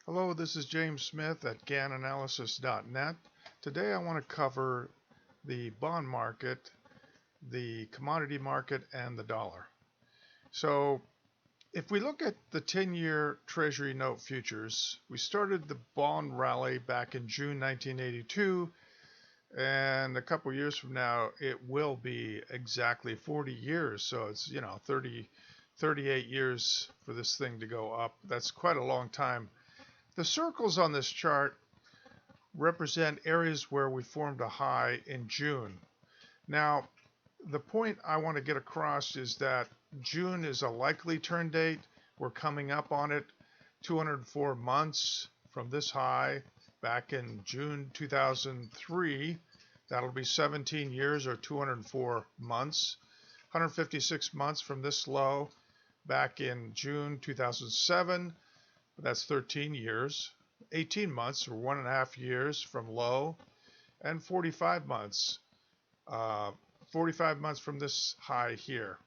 Hello, this is James Smith at GannAnalysis.net. Today I want to cover the bond market, the commodity market, and the dollar. So if we look at the 10-year Treasury note futures, we started the bond rally back in June 1982, and a couple years from now it will be exactly 40 years. So it's 38 years for this thing to go up. That's quite a long time. The circles on this chart represent areas where we formed a high in June. Now, the point I want to get across is that June is a likely turn date. We're coming up on it 204 months from this high back in June 2003. That'll be 17 years or 204 months. 156 months from this low back in June 2007. That's 13 years, 18 months or 1.5 years from low, and 45 months, 45 months from this high here.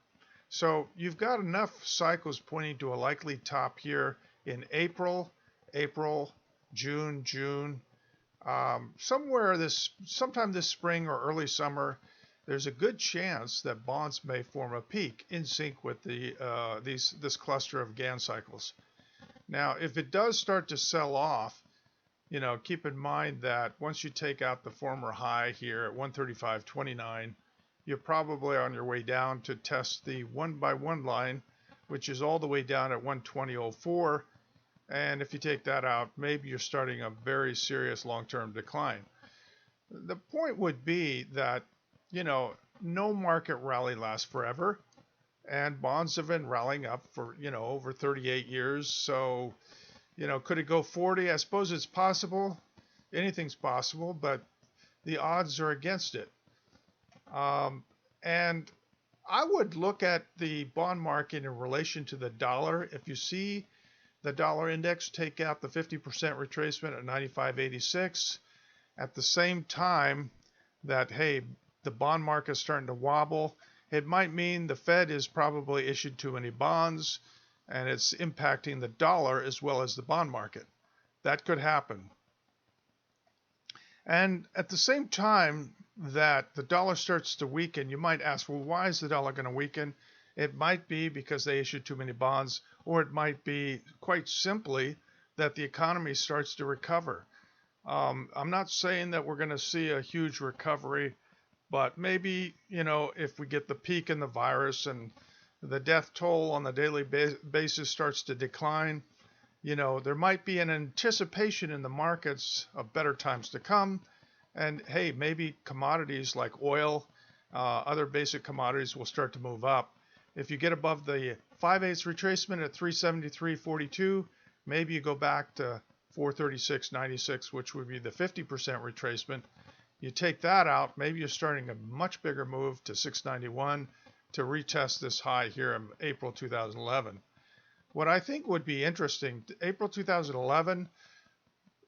So you've got enough cycles pointing to a likely top here in April, June. Sometime this spring or early summer, there's a good chance that bonds may form a peak in sync with this cluster of Gann cycles. Now, if it does start to sell off, keep in mind that once you take out the former high here at 135.29, you're probably on your way down to test the 1x1 line, which is all the way down at 120.04. And if you take that out, maybe you're starting a very serious long-term decline. The point would be that, no market rally lasts forever. And bonds have been rallying up for, over 38 years. So, could it go 40? I suppose it's possible. Anything's possible, but the odds are against it. And I would look at the bond market in relation to the dollar. If you see the dollar index take out the 50% retracement at 95.86, at the same time that, hey, the bond market's starting to wobble, it might mean the Fed has probably issued too many bonds and it's impacting the dollar as well as the bond market. That could happen. And at the same time that the dollar starts to weaken, you might ask, well, why is the dollar going to weaken? It might be because they issued too many bonds, or it might be quite simply that the economy starts to recover. I'm not saying that we're going to see a huge recovery, but maybe, if we get the peak in the virus and the death toll on the daily basis starts to decline, there might be an anticipation in the markets of better times to come. And hey, maybe commodities like oil, other basic commodities will start to move up. If you get above the 5/8 retracement at 373.42, maybe you go back to 436.96, which would be the 50% retracement. You take that out, maybe you're starting a much bigger move to 691 to retest this high here in April 2011. What I think would be interesting, April 2011,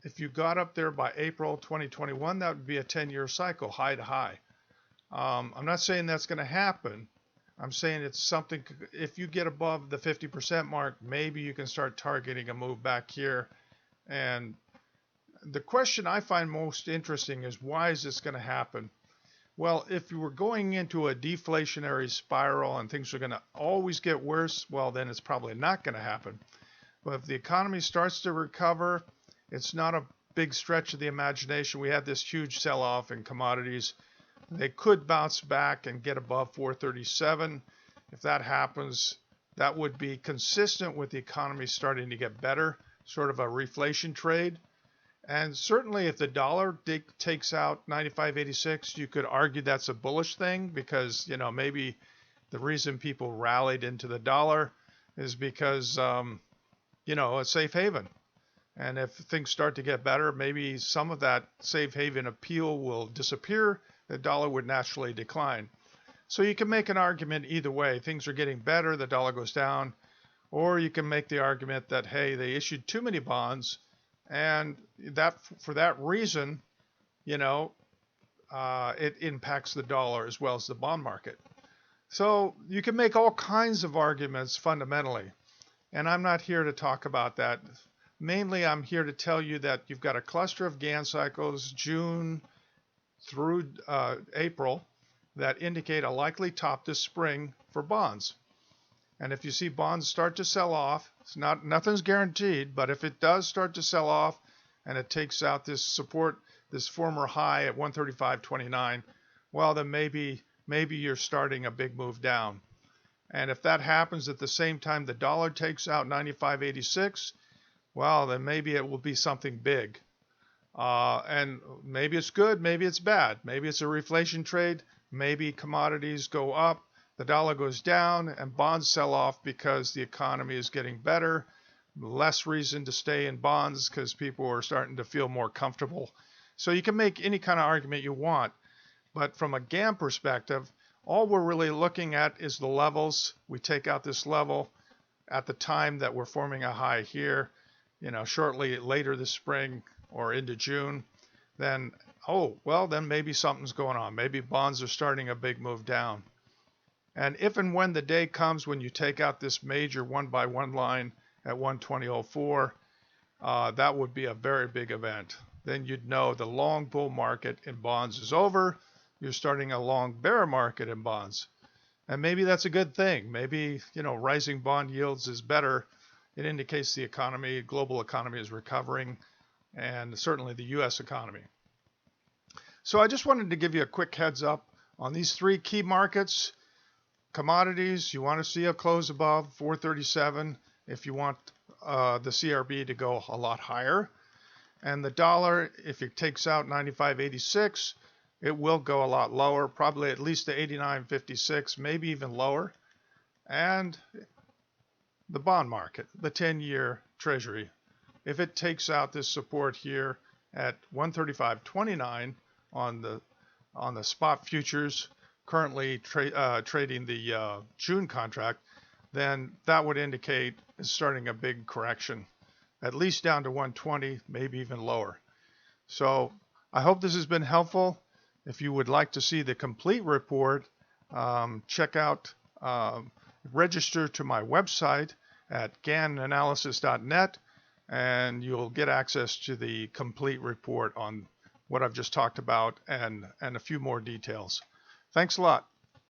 if you got up there by April 2021, that would be a 10-year cycle, high to high. I'm not saying that's going to happen. I'm saying it's something, if you get above the 50% mark, maybe you can start targeting a move back here. And the question I find most interesting is, why is this going to happen? Well, if you were going into a deflationary spiral and things are going to always get worse, well, then it's probably not going to happen. But if the economy starts to recover, it's not a big stretch of the imagination. We had this huge sell-off in commodities. They could bounce back and get above 437. If that happens, that would be consistent with the economy starting to get better, sort of a reflation trade. And certainly if the dollar takes out 95.86, you could argue that's a bullish thing because, maybe the reason people rallied into the dollar is because, a safe haven. And if things start to get better, maybe some of that safe haven appeal will disappear. The dollar would naturally decline. So you can make an argument either way. Things are getting better, the dollar goes down. Or you can make the argument that, hey, they issued too many bonds, and that for that reason, it impacts the dollar as well as the bond market. So you can make all kinds of arguments fundamentally, and I'm not here to talk about that. Mainly, I'm here to tell you that you've got a cluster of Gann cycles, June through April, that indicate a likely top this spring for bonds. And if you see bonds start to sell off, nothing's guaranteed, but if it does start to sell off and it takes out this support, this former high at 135.29, well, then maybe you're starting a big move down. And if that happens at the same time the dollar takes out 95.86, well, then maybe it will be something big. And maybe it's good, maybe it's bad. Maybe it's a reflation trade. Maybe commodities go up, the dollar goes down, and bonds sell off because the economy is getting better. Less reason to stay in bonds because people are starting to feel more comfortable. So you can make any kind of argument you want. But from a Gann perspective, all we're really looking at is the levels. We take out this level at the time that we're forming a high here, shortly later this spring or into June, then, then maybe something's going on. Maybe bonds are starting a big move down. And if and when the day comes when you take out this major 1-by-1 line at 120.04, that would be a very big event. Then you'd know the long bull market in bonds is over. You're starting a long bear market in bonds. And maybe that's a good thing. Maybe, rising bond yields is better. It indicates the economy, global economy is recovering, and certainly the U.S. economy. So I just wanted to give you a quick heads up on these three key markets. Commodities, you want to see a close above 437 if you want the CRB to go a lot higher. And the dollar, if it takes out 95.86, it will go a lot lower, probably at least to 89.56, maybe even lower. And the bond market, the 10-year Treasury, if it takes out this support here at 135.29 on the spot futures, currently trading the June contract, then that would indicate it's starting a big correction, at least down to 120, maybe even lower. So I hope this has been helpful. If you would like to see the complete report, check out, register to my website at gannanalysis.net, and you'll get access to the complete report on what I've just talked about and a few more details. Thanks a lot.